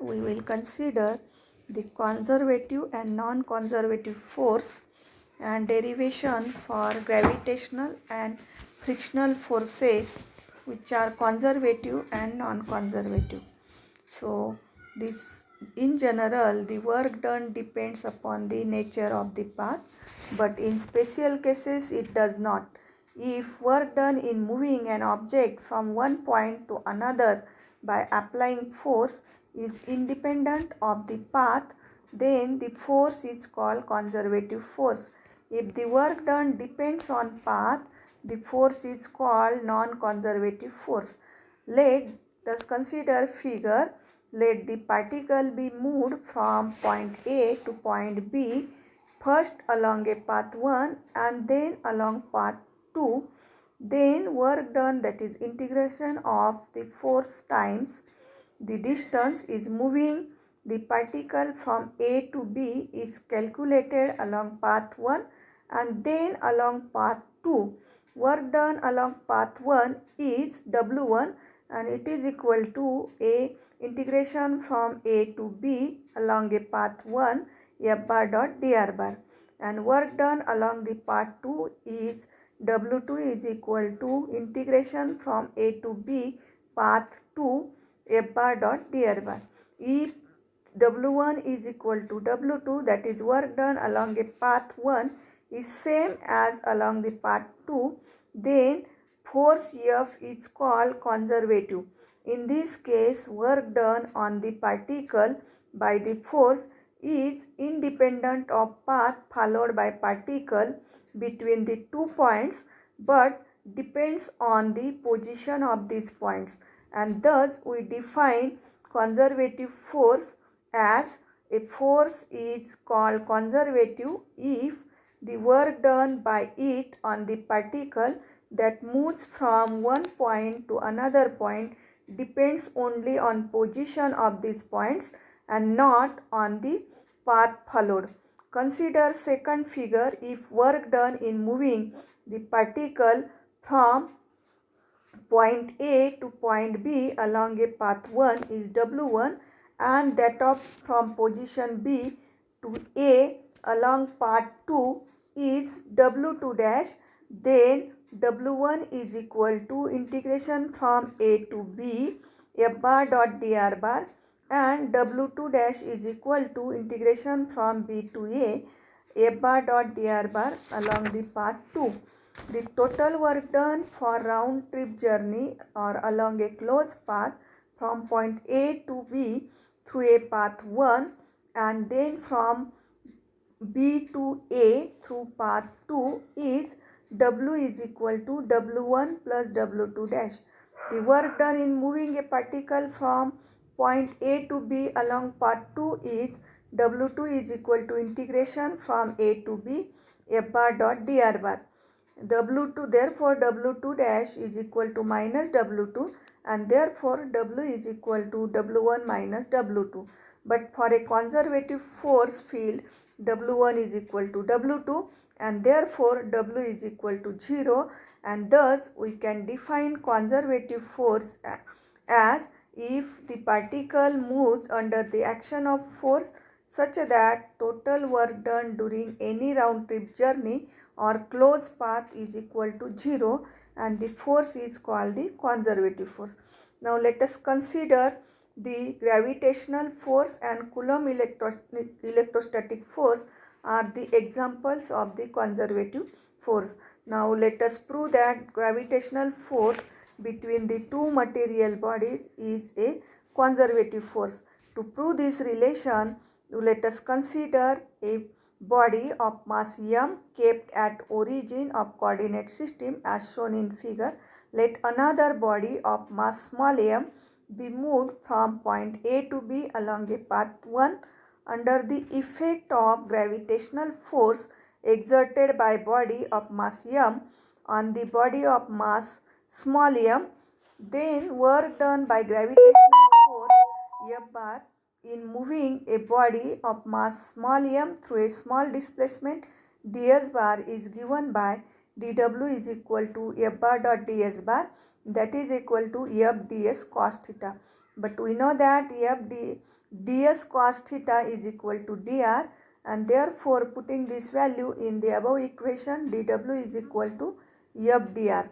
we will consider the conservative and non-conservative force and derivation for gravitational and frictional forces which are conservative and non-conservative. So this in general the work done depends upon the nature of the path, but in special cases it does not. If work done in moving an object from one point to another by applying force is independent of the path, then the force is called conservative force. If the work done depends on path, the force is called non-conservative force. Let us consider figure. Let the particle be moved from point A to point B, first along a path 1 and then along path 2. Then work done, that is integration of the force times the distance is moving the particle from A to B is calculated along path 1 and then along path 2. Work done along path 1 is W1 and it is equal to A integration from A to B along a path 1 F bar dot dr bar, and work done along the path 2 is W2 is equal to integration from A to B path 2 F bar dot dr bar. If W1 is equal to W2, that is work done along a path 1 is same as along the path 2, then force F is called conservative. In this case, work done on the particle by the force is independent of path followed by particle between the 2 points, but depends on the position of these points, and thus we define conservative force as a force is called conservative if the work done by it on the particle that moves from one point to another point depends only on position of these points and not on the path followed. Consider second figure. If work done in moving the particle from point A to point B along a path 1 is W1 and that of from position B to A along path 2 is W2 dash, then W1 is equal to integration from A to B F bar dot dr bar and W2 dash is equal to integration from B to A F bar dot dr bar along the path 2. The total work done for round trip journey or along a closed path from point A to B through a path 1 and then from B to A through path 2 is W is equal to W1 plus W2 dash. The work done in moving a particle from point A to B along path 2 is W2 is equal to integration from A to B F bar dot dr bar. W2, therefore W2 dash is equal to minus W2 and therefore W is equal to W1 minus W2. But for a conservative force field, W1 is equal to W2 and therefore W is equal to 0, and thus we can define conservative force as if the particle moves under the action of force such that total work done during any round trip journey or closed path is equal to 0 and the force is called the conservative force. Now let us consider the gravitational force and Coulomb electrostatic force are the examples of the conservative force. Now let us prove that gravitational force between the two material bodies is a conservative force. To prove this relation, let us consider a body of mass m kept at origin of coordinate system as shown in figure. Let another body of mass small m be moved from point A to B along a path 1 under the effect of gravitational force exerted by body of mass m on the body of mass small m. Then work done by gravitational force F bar in moving a body of mass small m through a small displacement ds bar is given by dw is equal to F bar dot ds bar, that is equal to F ds cos theta. but we know that ds cos theta is equal to dr, and therefore putting this value in the above equation, dw is equal to f dr.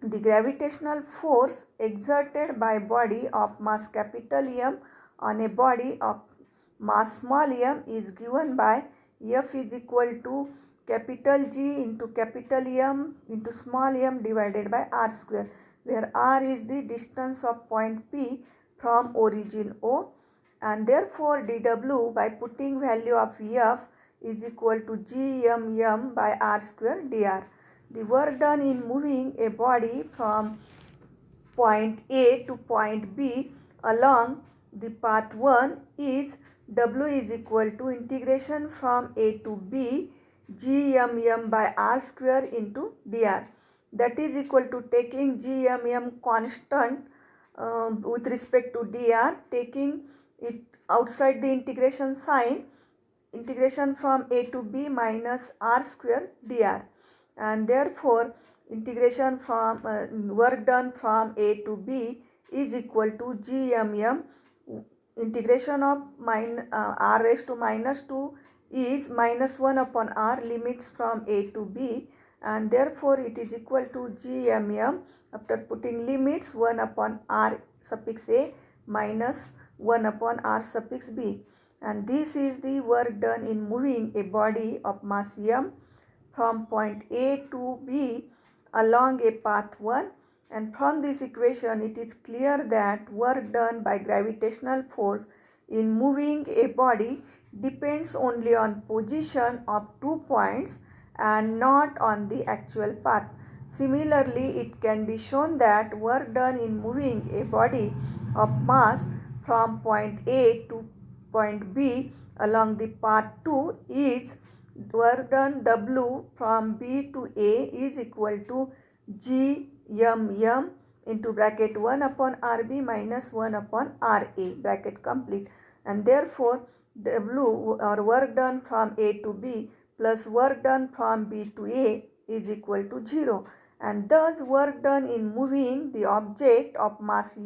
The gravitational force exerted by body of mass capital M on a body of mass small m is given by F is equal to capital G into capital M into small m divided by r square, where r is the distance of point P from origin O, and therefore dW by putting value of F is equal to Gmm by r square dr. The work done in moving a body from point A to point B along the path 1 is W is equal to integration from A to B Gmm by r square into dr. That is equal to taking Gmm constant with respect to dr, taking it outside the integration sign, integration from A to B minus r square dr, and therefore integration from work done from A to B is equal to Gmm integration of r raised to minus 2 is minus 1 upon r, limits from A to B, and therefore it is equal to Gmm after putting limits 1 upon r suffix A minus 1 upon r suffix B. And this is the work done in moving a body of mass m from point A to B along a path 1, and from this equation it is clear that work done by gravitational force in moving a body depends only on position of 2 points and not on the actual path. Similarly, it can be shown that work done in moving a body of mass from point A to point B along the path 2 is work done W from B to A is equal to Gmm into bracket 1 upon RB minus 1 upon RA, bracket complete, and therefore W or work done from A to B plus work done from B to A is equal to 0, and thus work done in moving the object of mass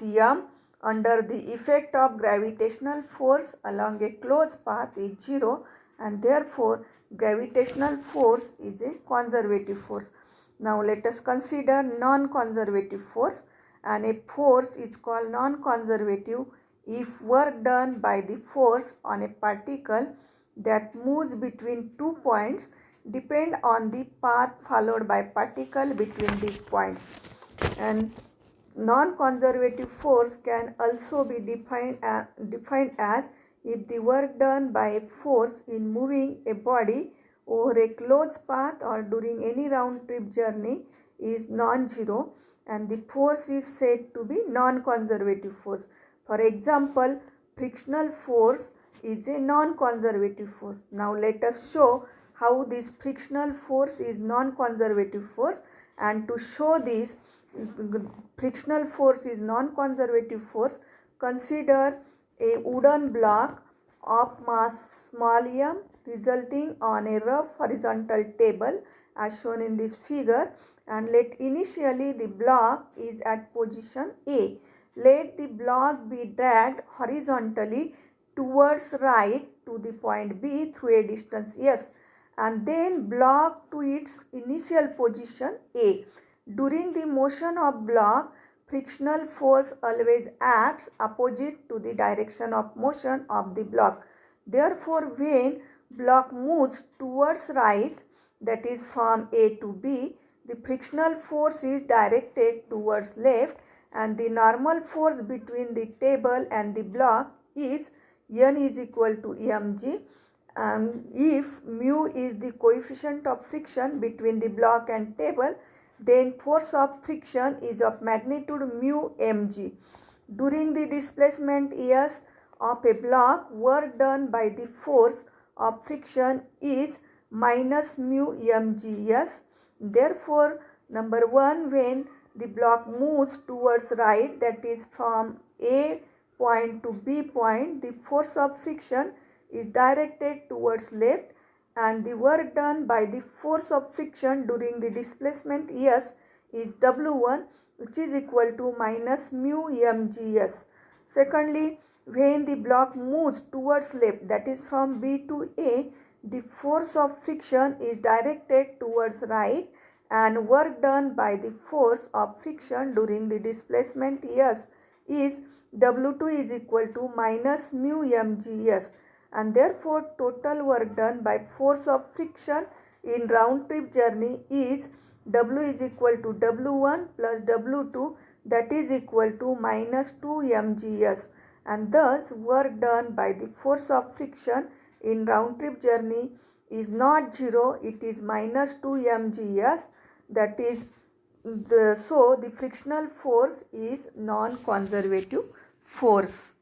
m under the effect of gravitational force along a closed path is 0, and therefore gravitational force is a conservative force. Now let us consider non-conservative force, and a force is called non-conservative if work done by the force on a particle that moves between 2 points depend on the path followed by particle between these points. And non-conservative force can also be defined as if the work done by a force in moving a body over a closed path or during any round trip journey is non-zero, and the force is said to be non-conservative force. For example, frictional force is a non-conservative force. Now let us show how this frictional force is non-conservative force, and to show this frictional force is non-conservative force, consider a wooden block of mass small m resulting on a rough horizontal table as shown in this figure, and let initially the block is at position A. Let the block be dragged horizontally towards right to the point B through a distance S, and then block to its initial position A. During the motion of block, frictional force always acts opposite to the direction of motion of the block. Therefore, when block moves towards right, that is from A to B, the frictional force is directed towards left, and the normal force between the table and the block is N is equal to mg. If mu is the coefficient of friction between the block and table, then force of friction is of magnitude mu mg. During the displacement S of a block, work done by the force of friction is minus mu mgs. Therefore, number 1, when the block moves towards right, that is from A point to B point, the force of friction is directed towards left, and the work done by the force of friction during the displacement S is W1, which is equal to minus mu mgs. Secondly, when the block moves towards left, that is from B to A, the force of friction is directed towards right, and work done by the force of friction during the displacement S is W2 is equal to minus mu mgs, and therefore total work done by force of friction in round trip journey is W is equal to W1 plus W2, that is equal to minus 2 mgs, and thus work done by the force of friction in round trip journey is not 0, it is minus 2 mgs. That is so the frictional force is non-conservative force.